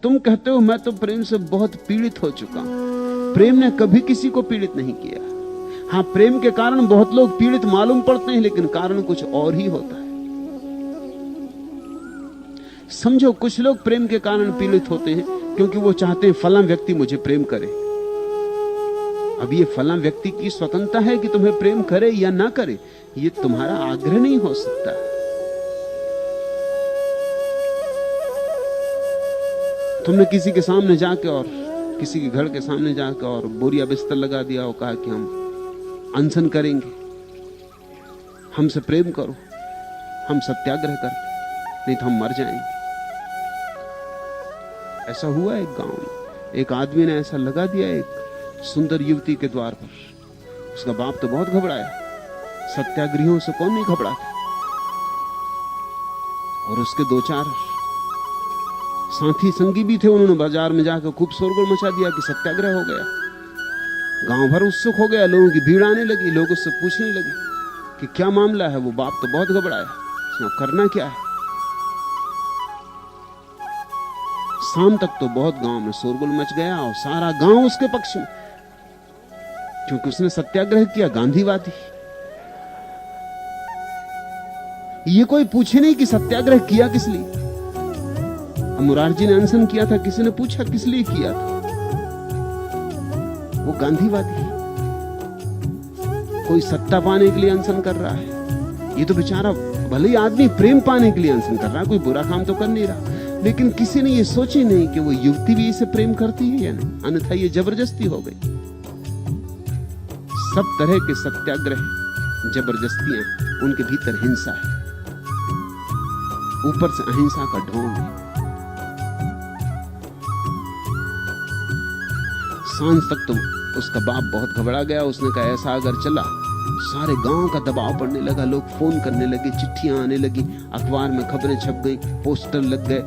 तुम कहते हो मैं तो प्रेम से बहुत पीड़ित हो चुका हूं। प्रेम ने कभी किसी को पीड़ित नहीं किया। हाँ, प्रेम के कारण बहुत लोग पीड़ित मालूम पड़ते हैं, लेकिन कारण कुछ और ही होता है। समझो, कुछ लोग प्रेम के कारण पीड़ित होते हैं क्योंकि वो चाहते हैं फलां व्यक्ति मुझे प्रेम करे। अब ये फलां व्यक्ति की स्वतंत्रता है कि तुम्हें प्रेम करे या ना करे, ये तुम्हारा आग्रह नहीं हो सकता। तुमने किसी के सामने जाके और किसी के घर के सामने जाकर और बोरिया बिस्तर लगा दिया और कहा कि हम अनशन करेंगे, हमसे प्रेम करो, हम सत्याग्रह कर, नहीं तो हम मर जाएंगे। ऐसा हुआ एक गांव में, एक आदमी ने ऐसा लगा दिया एक सुंदर युवती के द्वार पर। उसका बाप तो बहुत घबराया, सत्याग्रहियों से कौन नहीं घबराता। और उसके दो चार साथी संगी भी थे, उन्होंने बाजार में जाकर खूब शोरगुल मचा दिया कि सत्याग्रह हो गया। गांव भर उत्सुक हो गया, लोगों की भीड़ आने लगी, लोग उससे पूछने लगे कि क्या मामला है। वो बाप तो बहुत घबराया, करना क्या है। शाम तक तो बहुत गांव में शोरगुल मच गया और सारा गांव उसके पक्ष में, क्योंकि उसने सत्याग्रह किया, गांधीवादी। ये कोई पूछे नहीं कि सत्याग्रह किया किस लिए। मुरारजी ने अनशन किया था, किसी ने पूछा किस लिए किया था। वो गांधीवादी, कोई सत्ता पाने के लिए अनशन कर रहा है। ये तो बेचारा भले ही आदमी प्रेम पाने के लिए अनशन कर रहा है, कोई बुरा काम तो कर नहीं रहा, लेकिन किसी ने ये सोची नहीं कि वो युवती भी इसे प्रेम करती है या नहीं, अन्यथा ये जबरदस्ती हो गई। सब तरह के सत्याग्रह, जबरदस्तियां, उनके भीतर हिंसा है, ऊपर से अहिंसा का ढोंग है। सांझ तक तो उसका बाप बहुत घबरा गया। उसने कहा ऐसा अगर चला, सारे गांव का दबाव पड़ने लगा, लोग फोन करने लगे, चिट्ठियां आने लगी, अखबार में खबरें छप गई, पोस्टर लग गए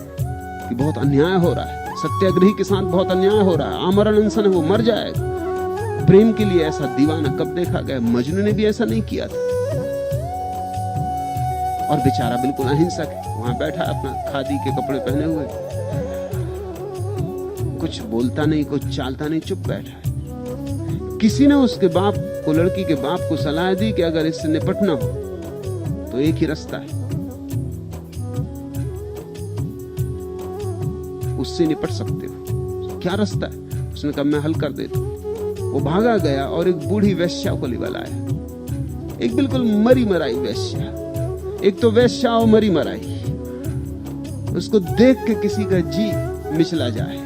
कि बहुत अन्याय हो रहा है, सत्याग्रही के साथ बहुत अन्याय हो रहा है, आमरण अनशन है, वो मर जाएगा। प्रेम के लिए ऐसा दीवाना कब देखा गया। मजनू ने भी ऐसा नहीं किया था, और बेचारा बिल्कुल अहिंसक है, वहां बैठा अपना खादी के कपड़े पहने हुए, कुछ बोलता नहीं, कुछ चालता नहीं, चुप बैठा है। किसी ने उसके बाप को, लड़की के बाप को सलाह दी कि अगर इससे निपटना हो तो एक ही रास्ता है, उससे निपट सकते हो। क्या रास्ता है? उसने कहा मैं हल कर देता हूं। वो भागा गया और एक बूढ़ी वेश्या को लिवा लाया, एक बिल्कुल मरी मराई वेश्या। एक तो वेश्या और मरी मराई, उसको देख के किसी का जी मिचला जाए।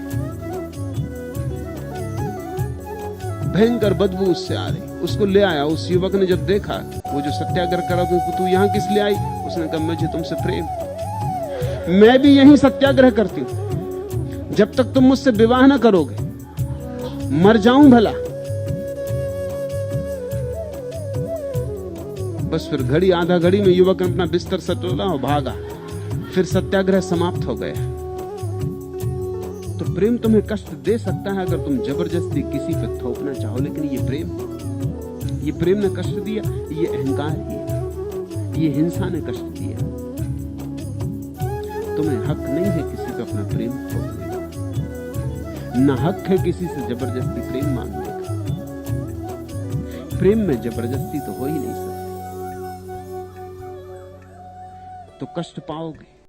भयंकर बदबू उससे आ रही, उसको ले आया। उस युवक ने जब देखा, वो जो सत्याग्रह करा, तू यहाँ किस लिए आई? उसने कहा मुझे तुमसे प्रेम, मैं भी यही सत्याग्रह करती हूं, जब तक तुम मुझसे विवाह ना करोगे मर जाऊं भला। बस फिर घड़ी आधा घड़ी में युवक ने अपना बिस्तर सटोला और भागा। फिर सत्याग्रह समाप्त हो गया। तो प्रेम तुम्हें कष्ट दे सकता है अगर तुम जबरदस्ती किसी पे थोपना चाहो, लेकिन ये प्रेम ने कष्ट दिया, ये अहंकार ही, ये हिंसा ने कष्ट दिया। तुम्हें हक नहीं है किसी पे अपना प्रेम थोपने का, ना हक है किसी से जबरदस्ती प्रेम मांगने का। प्रेम में जबरदस्ती तो हो ही नहीं सकती, तो कष्ट पाओगे।